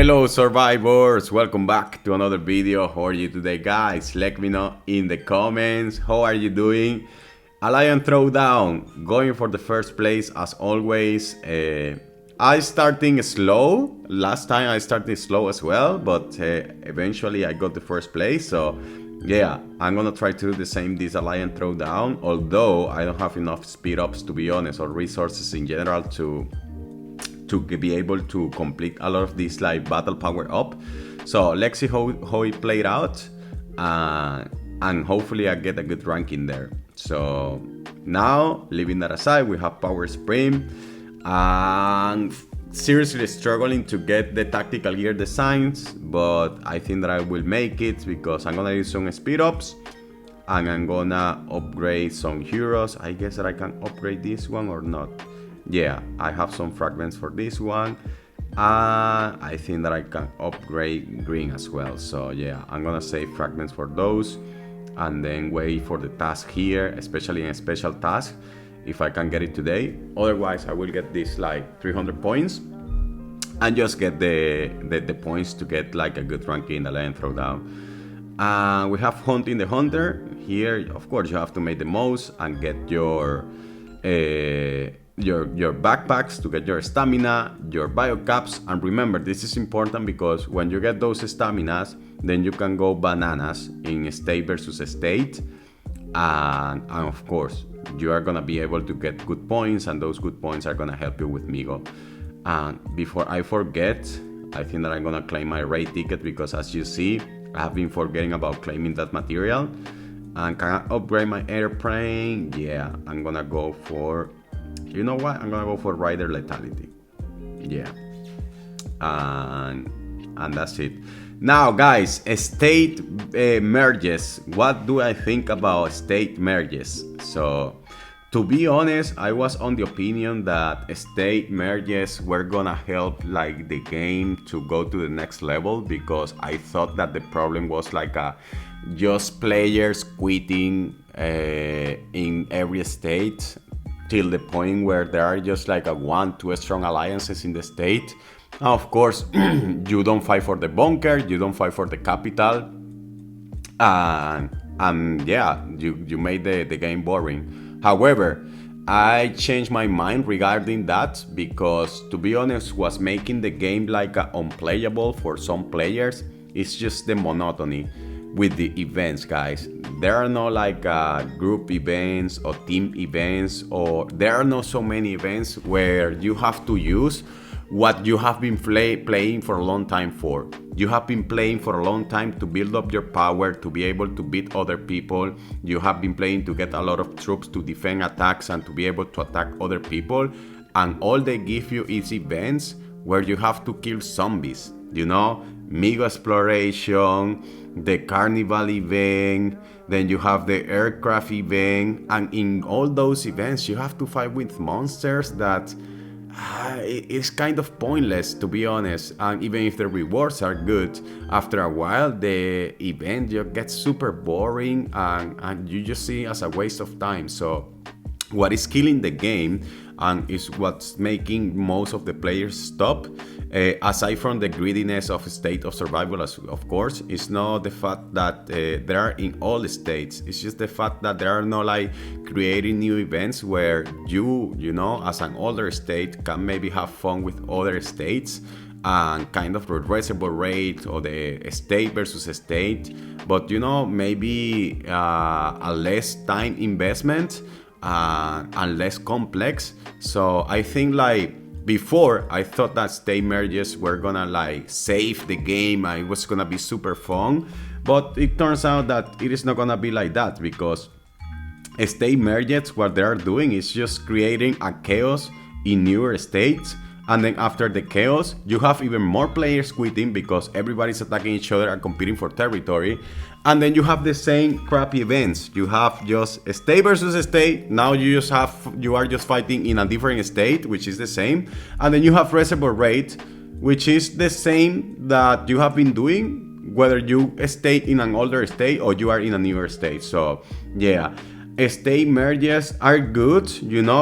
Hello survivors, welcome back to another video. How are you today, guys? Let me know in the comments. How are you doing? Alliance Throwdown, going for the first place as always. I starting slow. Last time I started slow as well, but eventually I got the first place. So yeah, I'm gonna try to do the same this Alliance Throwdown. Although I don't have enough speed ups, to be honest, or resources in general to be able to complete a lot of these like battle power up. So let's see how it played out, and hopefully I get a good rank in there. So now, leaving that aside, we have Power Sprint, and seriously struggling to get the tactical gear designs, but I think that I will make it because I'm gonna use some speed ups and I'm gonna upgrade some heroes. I guess that I can upgrade this one or not. Yeah, I have some fragments for this one. I think that I can upgrade green as well. So yeah, I'm gonna save fragments for those and then wait for the task here, especially in a special task, if I can get it today. Otherwise, I will get this like 300 points and just get the points to get like a good rank in the Alliance Throwdown. We have Hunting the Hunter. Here, of course, you have to make the most and get your backpacks to get your stamina, your biocaps, and remember, this is important because when you get those staminas, then you can go bananas in state versus state, and of course you are gonna be able to get good points, and those good points are gonna help you with Migo. And before I forget, I think that I'm gonna claim my raid ticket because as you see, I have been forgetting about claiming that material. And can I upgrade my airplane? Yeah, I'm gonna go for, you know what? I'm gonna go for Rider Lethality. Yeah. And that's it. Now, guys, state merges. What do I think about state merges? So, to be honest, I was on the opinion that state merges were gonna help like the game to go to the next level, because I thought that the problem was like just players quitting in every state, till the point where there are just like one, two strong alliances in the state. Of course, you don't fight for the bunker, you don't fight for the capital, and yeah, you made the game boring. However, I changed my mind regarding that because, to be honest, was making the game like unplayable for some players. It's just the monotony with the events, guys. There are no like group events or team events, or there are not so many events where you have to use what you have been playing for a long time for. You have been playing for a long time to build up your power, to be able to beat other people. You have been playing to get a lot of troops to defend attacks and to be able to attack other people. And all they give you is events where you have to kill zombies, you know? Migo exploration, the carnival event, then you have the aircraft event, and in all those events you have to fight with monsters that it's kind of pointless, to be honest. And even if the rewards are good, after a while the event just gets super boring, and you just see it as a waste of time. So what is killing the game, and is what's making most of the players stop, aside from the greediness of State of Survival, of course, is not the fact that they are in all states. It's just the fact that there are no like creating new events where you know, as an older state, can maybe have fun with other states and kind of the reservoir rate or the state versus state, but you know, maybe a less time investment and less complex. So I think like before, I thought that state merges were gonna like save the game and it was gonna be super fun, but it turns out that it is not gonna be like that, because state merges, what they are doing is just creating a chaos in newer states, and then after the chaos you have even more players quitting because everybody's attacking each other and competing for territory. And then you have the same crappy events. You have just state versus state. Now you are just fighting in a different state, which is the same. And then you have reservoir rate, which is the same that you have been doing, whether you stay in an older state or you are in a newer state. So yeah, State merges are good,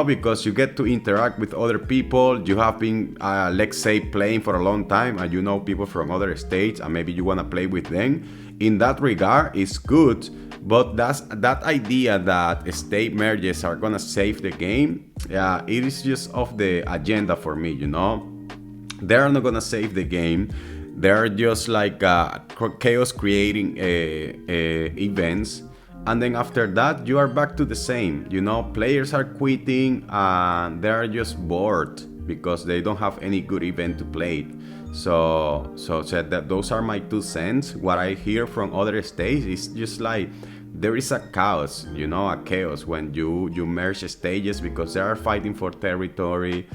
because you get to interact with other people. You have been, let's say, playing for a long time, and you know people from other states, and maybe you want to play with them. In that regard, it's good, but that idea that state merges are gonna save the game. Yeah, it is just off the agenda for me. They're not gonna save the game. They're just like chaos creating events, and then after that you are back to the same. Players are quitting and they're just bored because they don't have any good event to play. So said that those are my 2 cents. What I hear from other states is just like there is a chaos, a chaos when you merge stages because they are fighting for territory.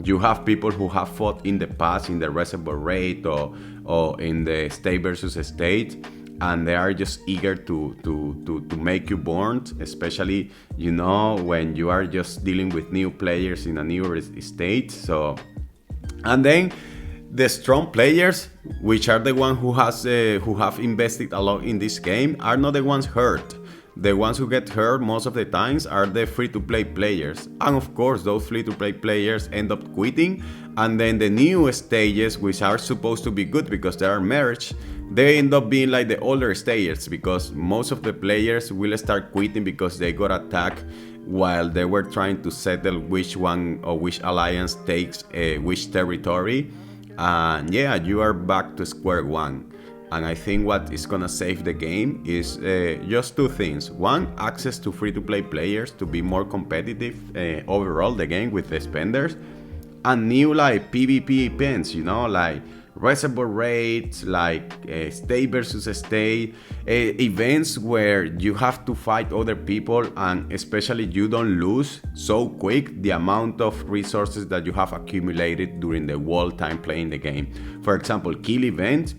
You have people who have fought in the past in the reservoir raid or in the state versus state, and they are just eager to make you burned, especially when you are just dealing with new players in a new state. And then the strong players, which are the ones who have invested a lot in this game, are not the ones hurt. The ones who get hurt most of the times are the free-to-play players. And of course, those free-to-play players end up quitting. And then the new stages, which are supposed to be good because they are merged, they end up being like the older stages because most of the players will start quitting because they got attacked while they were trying to settle which one or which alliance takes which territory. And yeah, you are back to square one. And I think what is gonna save the game is just 2 things. One, access to free-to-play players to be more competitive overall the game with the spenders, and new like PvP events, like reservoir raids, like state versus state events where you have to fight other people, and especially you don't lose so quick the amount of resources that you have accumulated during the whole time playing the game. For example, kill event.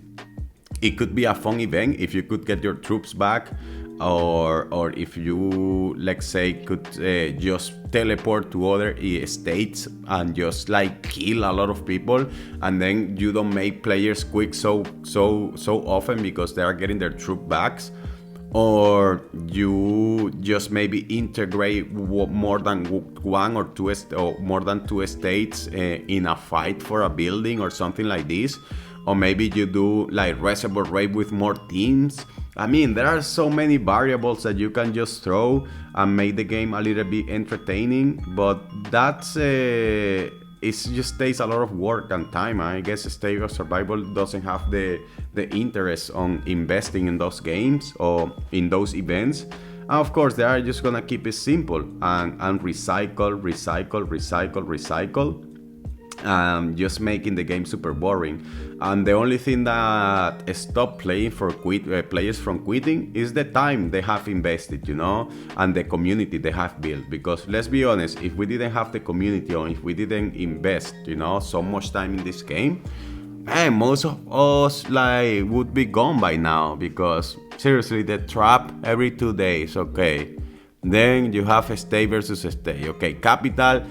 It could be a fun event if you could get your troops back, or if you, let's say, could just teleport to other states and just like kill a lot of people, and then you don't make players quick so often because they are getting their troop backs. Or you just maybe integrate more than one or two or more than 2 states in a fight for a building or something like this. Or maybe you do like reservoir raid with more teams. I mean, there are so many variables that you can just throw and make the game a little bit entertaining, but that's it just takes a lot of work and time. I guess State of Survival doesn't have the interest on investing in those games or in those events. And of course, they are just gonna keep it simple and recycle, just making the game super boring. And the only thing that stopped players from quitting is the time they have invested, and the community they have built. Because let's be honest, if we didn't have the community, or if we didn't invest, so much time in this game, man, most of us would be gone by now. Because seriously, the trap every 2 days, okay. Then you have state versus state. Okay, capital.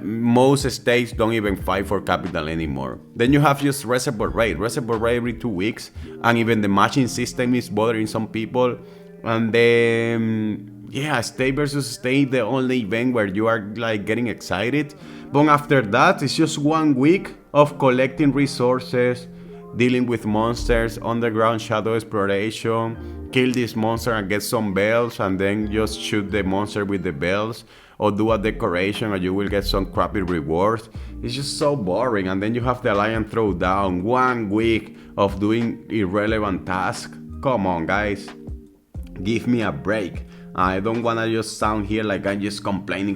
Most states don't even fight for capital anymore. Then you have just reservoir raid every 2 weeks, and even the matching system is bothering some people. And then state versus state, the only event where you are like getting excited. But after that, it's just 1 week of collecting resources, dealing with monsters, underground shadow exploration, kill this monster and get some bells, and then just shoot the monster with the bells, or do a decoration and you will get some crappy rewards. It's just so boring. And then you have the Alliance Throwdown, 1 week of doing irrelevant tasks. Come on, guys, give me a break. I don't wanna just sound here like I'm just complaining,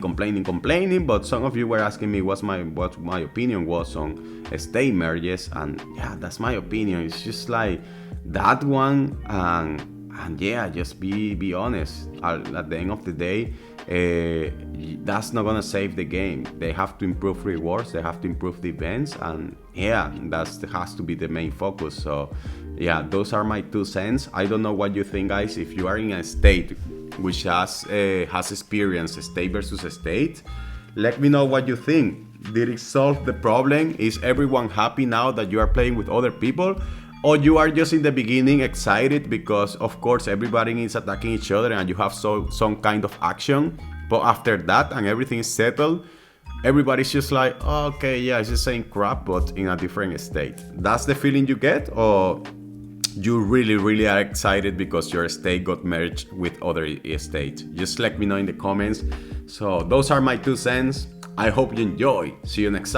but some of you were asking me what my opinion was on state merges, and yeah, that's my opinion. It's just like that one, and yeah, just be honest. At the end of the day, that's not gonna save the game. They have to improve rewards, they have to improve the events, and yeah, that has to be the main focus. So yeah, those are my 2 cents. I don't know what you think, guys. If you are in a state which has experienced state versus state, let me know what you think. Did it solve the problem? Is everyone happy now that you are playing with other people? Or you are just in the beginning excited because of course everybody is attacking each other and you have some kind of action, but after that and everything is settled, everybody's just like, oh, okay, yeah, it's the same crap but in a different state. That's the feeling you get, or you really are excited because your state got merged with other states? Just let me know in the comments. So those are my 2 cents. I hope you enjoy. See you next time.